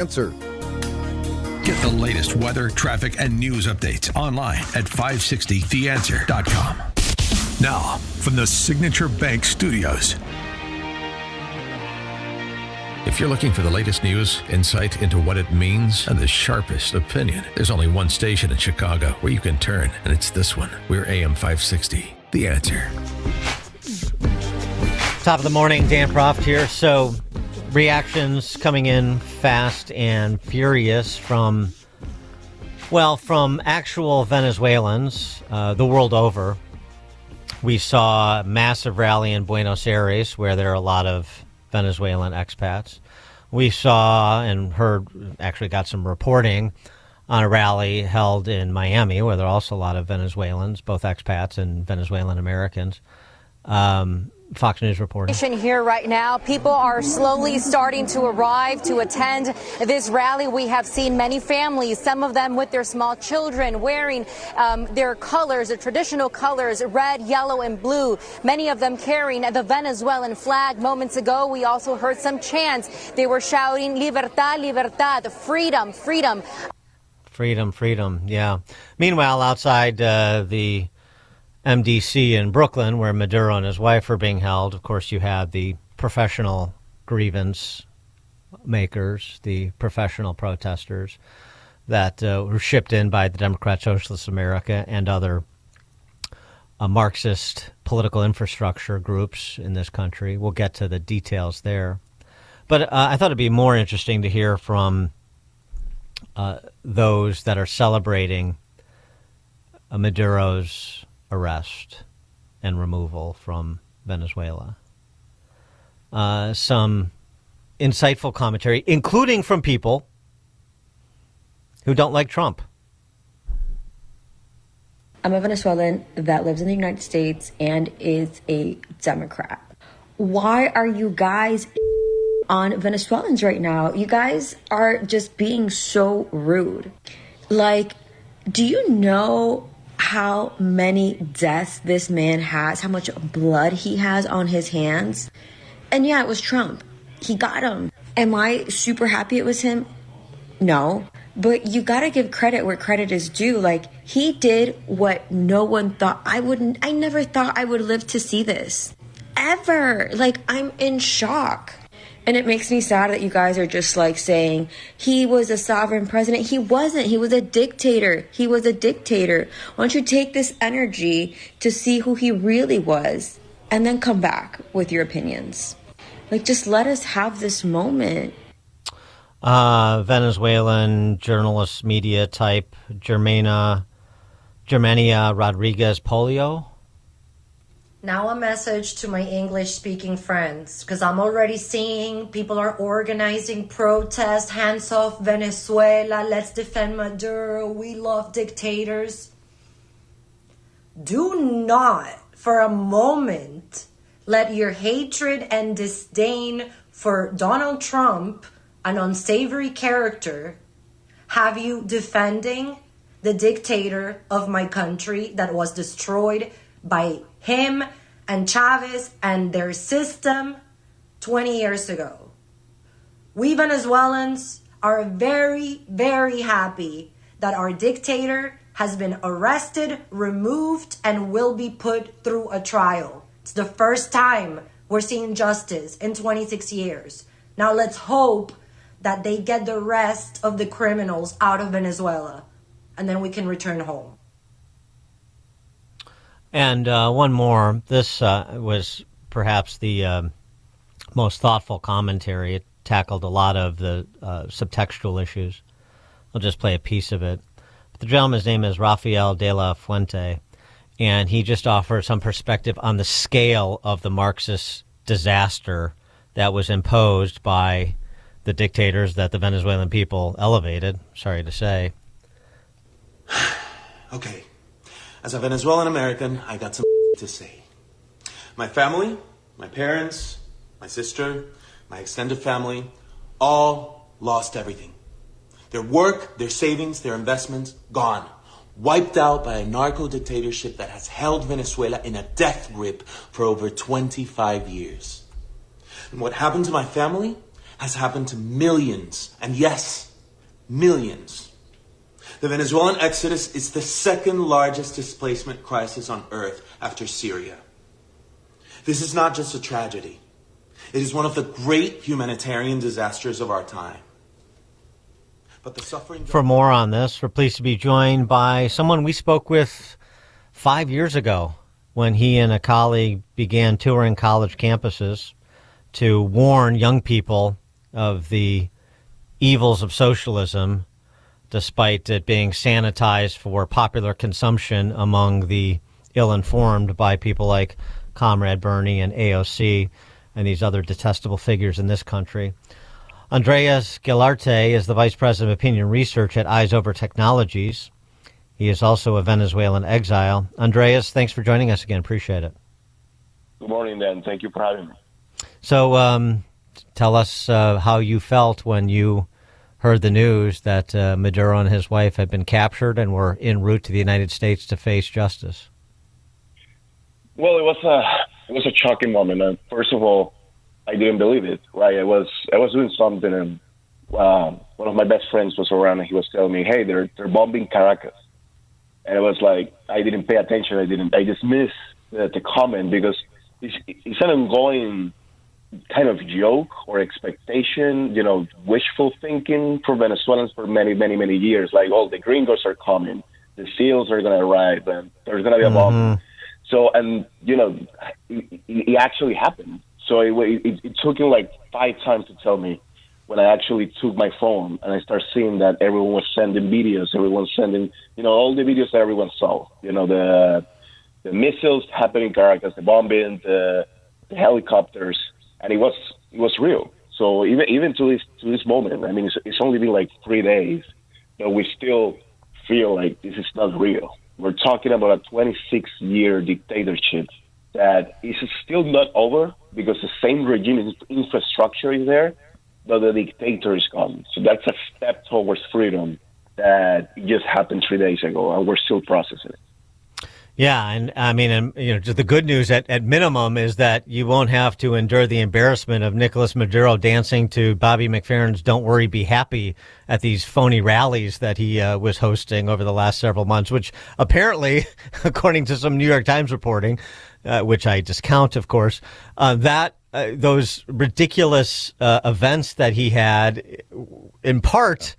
Answer. Get the latest weather, traffic, and news updates online at 560theanswer.com. Now, from the Signature Bank Studios. If you're looking for the latest news, insight into what it means, and the sharpest opinion, there's only one station in Chicago where you can turn, and it's this one. We're AM 560, The Answer. Top of the morning, Dan Proft here. So, reactions coming in fast and furious from actual Venezuelans the world over. We saw a massive rally in Buenos Aires where there are a lot of Venezuelan expats. We saw and heard, actually got some reporting on a rally held in Miami where there are also a lot of Venezuelans, both expats and Venezuelan Americans. Fox News reporting. Here right now, people are slowly starting to arrive to attend this rally. We have seen many families, some of them with their small children, wearing their colors, the traditional colors, red, yellow, and blue. Many of them carrying the Venezuelan flag. Moments ago, we also heard some chants. They were shouting, "Libertad, libertad," freedom, freedom. Freedom, freedom, yeah. Meanwhile, outside the MDC in Brooklyn, where Maduro and his wife are being held, of course, you have the professional grievance makers, the professional protesters that were shipped in by the Democrat Socialist America and other Marxist political infrastructure groups in this country. We'll get to the details there. But I thought it'd be more interesting to hear from those that are celebrating Maduro's arrest and removal from Venezuela. Some insightful commentary, including from people who don't like Trump. I'm a Venezuelan that lives in the United States and is a Democrat. Why are you guys on Venezuelans right now? You guys are just being so rude. Like, do you know how many deaths this man has, how much blood he has on his hands? And yeah, it was Trump. He got him. Am I super happy it was him? No. But you gotta give credit where credit is due. Like, he did what no one thought I never thought I would live to see this. Ever. Like, I'm in shock. And it makes me sad that you guys are just like saying he was a sovereign president. He wasn't. He was a dictator. He was a dictator. Why don't you take this energy to see who he really was and then come back with your opinions? Like, just let us have this moment. Venezuelan journalist, media type, Germania Rodriguez Polio. Now a message to my English-speaking friends, because I'm already seeing people are organizing protests, hands off Venezuela, let's defend Maduro, we love dictators. Do not, for a moment, let your hatred and disdain for Donald Trump, an unsavory character, have you defending the dictator of my country that was destroyed by him and Chavez and their system 20 years ago. We Venezuelans are very, very happy that our dictator has been arrested, removed, and will be put through a trial. It's the first time we're seeing justice in 26 years. Now let's hope that they get the rest of the criminals out of Venezuela, and then we can return home. And one more. This was perhaps the most thoughtful commentary. It tackled a lot of the subtextual issues. I'll just play a piece of it. But the gentleman's name is Rafael de la Fuente, and he just offered some perspective on the scale of the Marxist disaster that was imposed by the dictators that the Venezuelan people elevated, sorry to say. Okay. As a Venezuelan American, I got some to say. My family, my parents, my sister, my extended family, all lost everything. Their work, their savings, their investments, gone. Wiped out by a narco-dictatorship that has held Venezuela in a death grip for over 25 years. And what happened to my family has happened to millions, and yes, millions. The Venezuelan exodus is the second largest displacement crisis on earth after Syria. This is not just a tragedy. It is one of the great humanitarian disasters of our time. But the suffering... For more on this, we're pleased to be joined by someone we spoke with 5 years ago when he and a colleague began touring college campuses to warn young people of the evils of socialism, despite it being sanitized for popular consumption among the ill-informed by people like Comrade Bernie and AOC and these other detestable figures in this country. Andres Guilarte is the Vice President of Opinion Research at Eyes Over Technologies. He is also a Venezuelan exile. Andreas, thanks for joining us again. Appreciate it. Good morning, Dan. Thank you for having me. So tell us how you felt when you heard the news that Maduro and his wife had been captured and were en route to the United States to face justice. Well, it was a shocking moment. First of all, I didn't believe it. Right, I was doing something, and one of my best friends was around, and he was telling me, "Hey, they're bombing Caracas," and it was like I didn't pay attention. I dismissed the comment because it's an ongoing kind of joke or expectation, wishful thinking for Venezuelans for many, many, many years. Like, oh, the gringos are coming, the SEALs are going to arrive, and there's going to be a bomb. So, and it actually happened. So it took him like 5 times to tell me when I actually took my phone and I started seeing that everyone was sending videos, everyone's sending, all the videos that everyone saw, the missiles happening in Caracas, the bombing, the helicopters, and it was real. So even to this moment, I mean, it's only been like 3 days, but we still feel like this is not real. We're talking about a 26-year dictatorship that is still not over because the same regime infrastructure is there, but the dictator is gone. So that's a step towards freedom that just happened 3 days ago, and we're still processing it. Yeah, and I mean, just the good news at minimum is that you won't have to endure the embarrassment of Nicolas Maduro dancing to Bobby McFerrin's "Don't Worry, Be Happy" at these phony rallies that he was hosting over the last several months, which apparently, according to some New York Times reporting, which I discount, of course, those ridiculous events that he had, in part,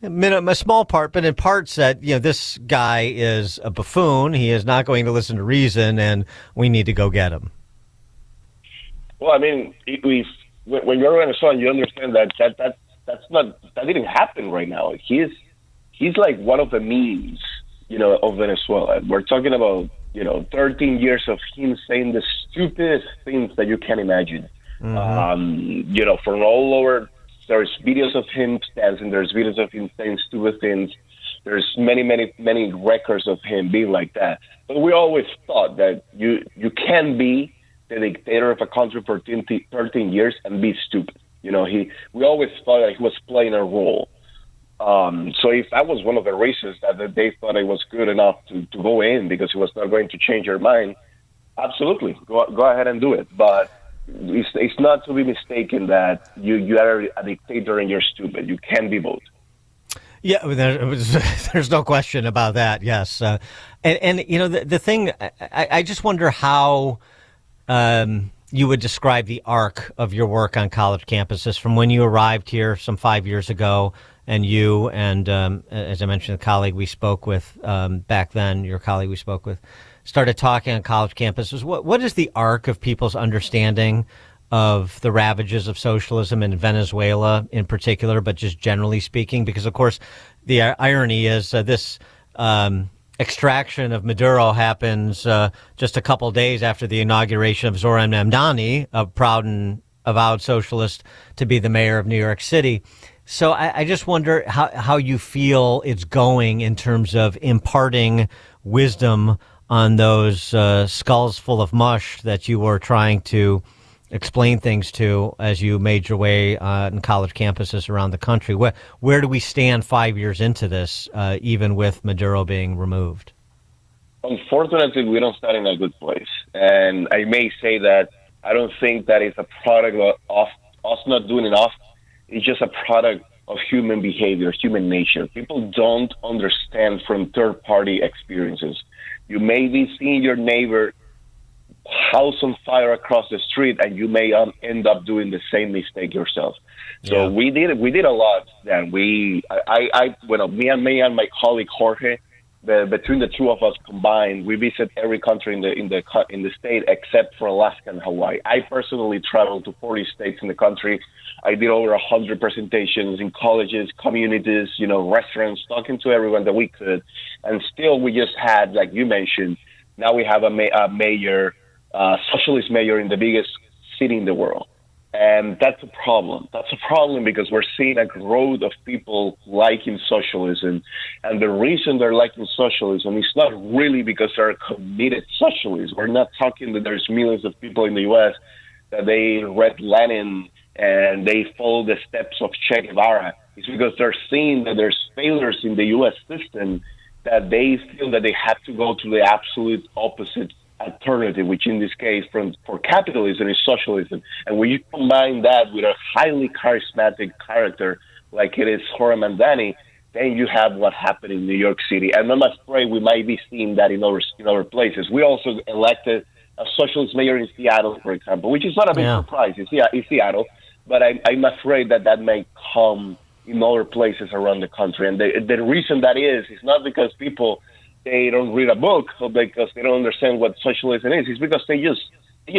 a small part, but in part said, this guy is a buffoon. He is not going to listen to reason, and we need to go get him. Well, I mean, when you're Venezuelan, you understand that didn't happen right now. He's like one of the memes, of Venezuela. We're talking about 13 years of him saying the stupidest things that you can imagine. Mm-hmm. From all over. There's videos of him dancing. There's videos of him saying stupid things. There's many, many, many records of him being like that. But we always thought that you can be the dictator of a country for 13 years and be stupid. We always thought that he was playing a role. So if that was one of the reasons that they thought it was good enough to go in because he was not going to change your mind, absolutely, go ahead and do it. But it's not to be mistaken that you are a dictator and you're stupid. You can be both. Yeah, there's no question about that. Yes, and the thing, I just wonder how you would describe the arc of your work on college campuses from when you arrived here some 5 years ago, and you and as I mentioned, the colleague we spoke with back then, your colleague we spoke with, started talking on college campuses. What is the arc of people's understanding of the ravages of socialism in Venezuela in particular, but just generally speaking? Because, of course, the irony is this extraction of Maduro happens just a couple days after the inauguration of Zoran Mamdani, a proud and avowed socialist, to be the mayor of New York City. So I just wonder how you feel it's going in terms of imparting wisdom on those skulls full of mush that you were trying to explain things to as you made your way on college campuses around the country. Where do we stand 5 years into this, even with Maduro being removed? Unfortunately, we don't stand in a good place. And I may say that I don't think that it's a product of us not doing enough is just a product of human behavior, human nature. People don't understand from third-party experiences. You may be seeing your neighbor house on fire across the street, and you may end up doing the same mistake yourself. So we did a lot. Then me and my colleague Jorge, between the two of us combined, we visit every country in the state except for Alaska and Hawaii. I personally traveled to 40 states in the country. I did over 100 presentations in colleges, communities, restaurants, talking to everyone that we could. And still, we just had, like you mentioned, now we have a mayor, socialist mayor in the biggest city in the world. And that's a problem. That's a problem because we're seeing a growth of people liking socialism. And the reason they're liking socialism is not really because they're committed socialists. We're not talking that there's millions of people in the U.S. that they read Lenin and they follow the steps of Che Guevara. It's because they're seeing that there's failures in the U.S. system that they feel that they have to go to the absolute opposite alternative, which in this case for capitalism is socialism. And when you combine that with a highly charismatic character like it is Jorge Mandani, then you have what happened in New York City. And I'm afraid we might be seeing that in other places. We also elected a socialist mayor in Seattle, for example, which is not a big surprise. It's Seattle, but I'm afraid that may come in other places around the country. And the reason that is not because people they don't read a book or because they don't understand what socialism is. It's because they just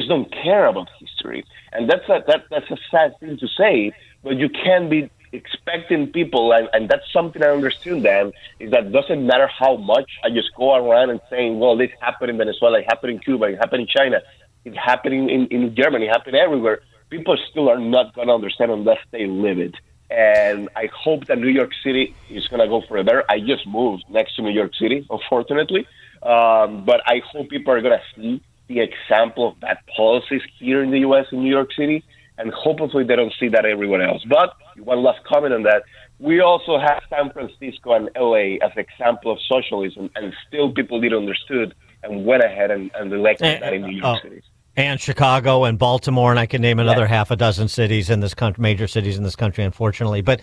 don't care about history. And that's a sad thing to say, but you can't be expecting people, and that's something I understood then, is that doesn't matter how much I just go around and saying, well, this happened in Venezuela, it happened in Cuba, it happened in China, it happened in Germany, it happened everywhere. People still are not going to understand unless they live it. And I hope that New York City is going to go for better. I just moved next to New York City, unfortunately. But I hope people are going to see the example of bad policies here in the U.S. in New York City. And hopefully they don't see that everywhere else. But one last comment on that. We also have San Francisco and L.A. as example of socialism. And still people didn't understood and went ahead and elected that in New York City. And Chicago and Baltimore, and I can name another half a dozen cities in this country, major cities in this country, unfortunately. But,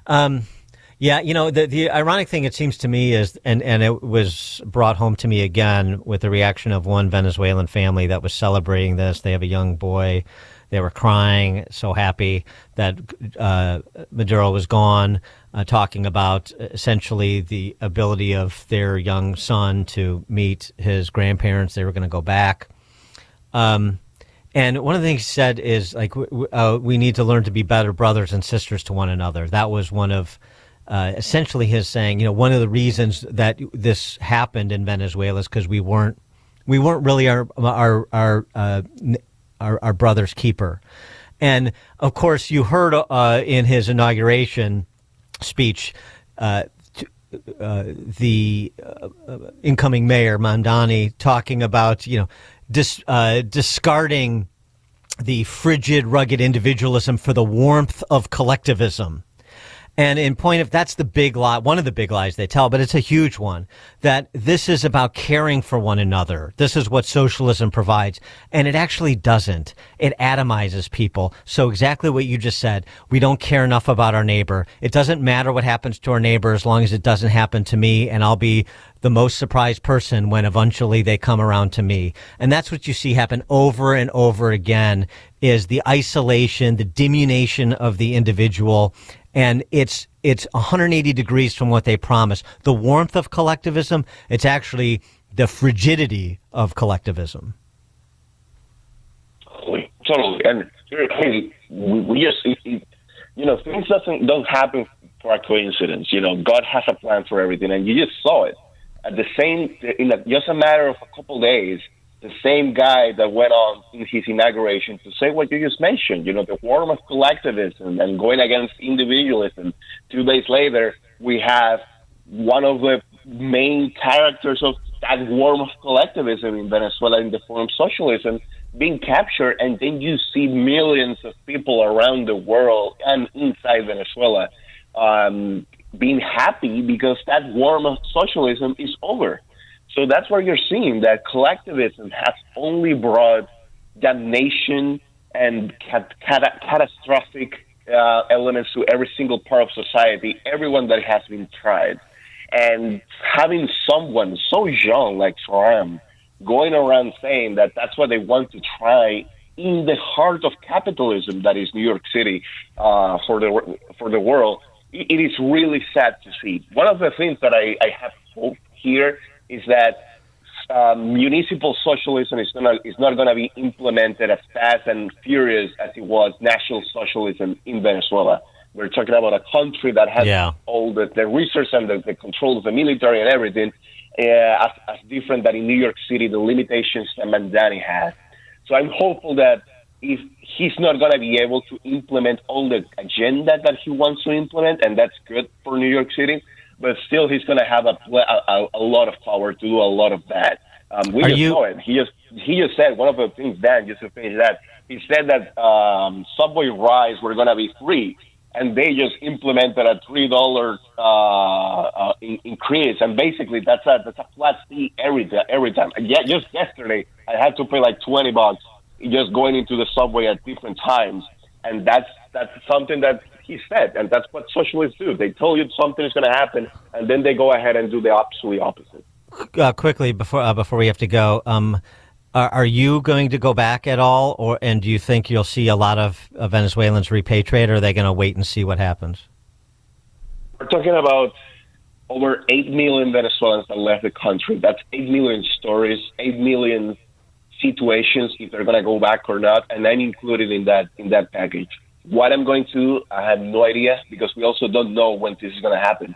the ironic thing, it seems to me, is, and it was brought home to me again with the reaction of one Venezuelan family that was celebrating this. They have a young boy. They were crying, so happy that Maduro was gone, talking about essentially the ability of their young son to meet his grandparents. They were going to go back. And one of the things he said is, like, we need to learn to be better brothers and sisters to one another. That was one of essentially his saying, one of the reasons that this happened in Venezuela is because we weren't really our brother's keeper. And of course, you heard in his inauguration speech the incoming mayor Mandani talking about discarding the frigid, rugged individualism for the warmth of collectivism. And in point of, that's the big lie, one of the big lies they tell, but it's a huge one, that this is about caring for one another. This is what socialism provides. And it actually doesn't. It atomizes people. So exactly what you just said, we don't care enough about our neighbor. It doesn't matter what happens to our neighbor as long as it doesn't happen to me, and I'll be the most surprised person when eventually they come around to me. And that's what you see happen over and over again, is the isolation, the diminution of the individual. And it's 180 degrees from what they promise. The warmth of collectivism, it's actually the frigidity of collectivism. Totally. And we just, things don't happen for a coincidence. God has a plan for everything, and you just saw it. At the same, just a matter of a couple of days, the same guy that went on in his inauguration to say what you just mentioned, the warmth of collectivism and going against individualism. 2 days later, we have one of the main characters of that warmth of collectivism in Venezuela in the form of socialism being captured, and then you see millions of people around the world and inside Venezuela being happy because that warmth of socialism is over. So that's where you're seeing that collectivism has only brought damnation and catastrophic elements to every single part of society, everyone that has been tried. And having someone so young like Trump going around saying that that's what they want to try in the heart of capitalism that is New York City for the world, it is really sad to see. One of the things that I have hope here is that municipal socialism is not going to be implemented as fast and furious as it was national socialism in Venezuela. We're talking about a country that has all the resources and the control of the military and everything, as different than in New York City, the limitations that Mandani has. So I'm hopeful that if he's not going to be able to implement all the agenda that he wants to implement, and that's good for New York City, but still he's going to have a lot of power to do a lot of that. We just know it. He just said, one of the things, Dan, just to finish that, he said that subway rides were going to be free, and they just implemented a $3 increase, and basically that's a flat fee every time. And yet, just yesterday, I had to pay like $20 just going into the subway at different times, and that's something that he said, and that's what socialists do. They tell you something is going to happen, and then they go ahead and do the absolute opposite. Quickly, before we have to go, are you going to go back at all, and do you think you'll see a lot of Venezuelans repatriate, or are they going to wait and see what happens? We're talking about over 8 million Venezuelans that left the country. That's 8 million stories, 8 million situations, if they're going to go back or not, and I'm included in that package. What I'm going to do, I have no idea, because we also don't know when this is going to happen.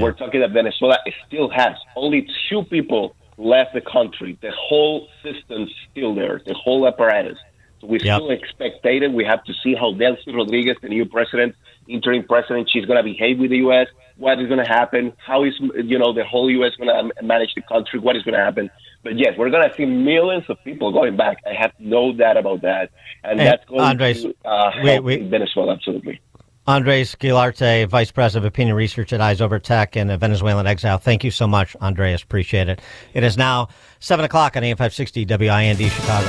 We're talking that Venezuela still has only 2 people left the country. The whole system's still there, the whole apparatus. So we still expect data. We have to see how Delcy Rodriguez, the new president, interim president, she's going to behave with the U.S., what is going to happen, how is the whole U.S. going to manage the country, what is going to happen. But yes, we're going to see millions of people going back. I have no doubt about that. And that's going to help Venezuela, absolutely. Andres Guilarte, Vice President of Opinion Research at Eyes Over Tech and a Venezuelan exile. Thank you so much, Andres. Appreciate it. It is now 7 o'clock on AM 560 WIND Chicago.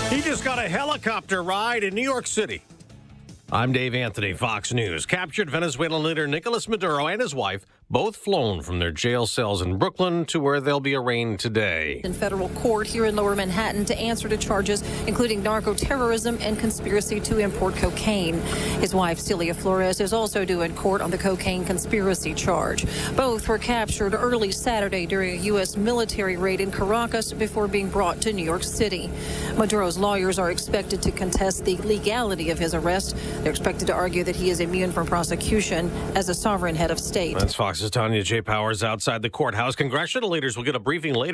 He just got a helicopter ride in New York City. I'm Dave Anthony, Fox News. Captured Venezuelan leader Nicolas Maduro and his wife, both flown from their jail cells in Brooklyn to where they'll be arraigned today. In federal court here in Lower Manhattan to answer to charges including narco-terrorism and conspiracy to import cocaine. His wife, Celia Flores, is also due in court on the cocaine conspiracy charge. Both were captured early Saturday during a U.S. military raid in Caracas before being brought to New York City. Maduro's lawyers are expected to contest the legality of his arrest. They're expected to argue that he is immune from prosecution as a sovereign head of state. That's Fox's Tanya J. Powers outside the courthouse. Congressional leaders will get a briefing later.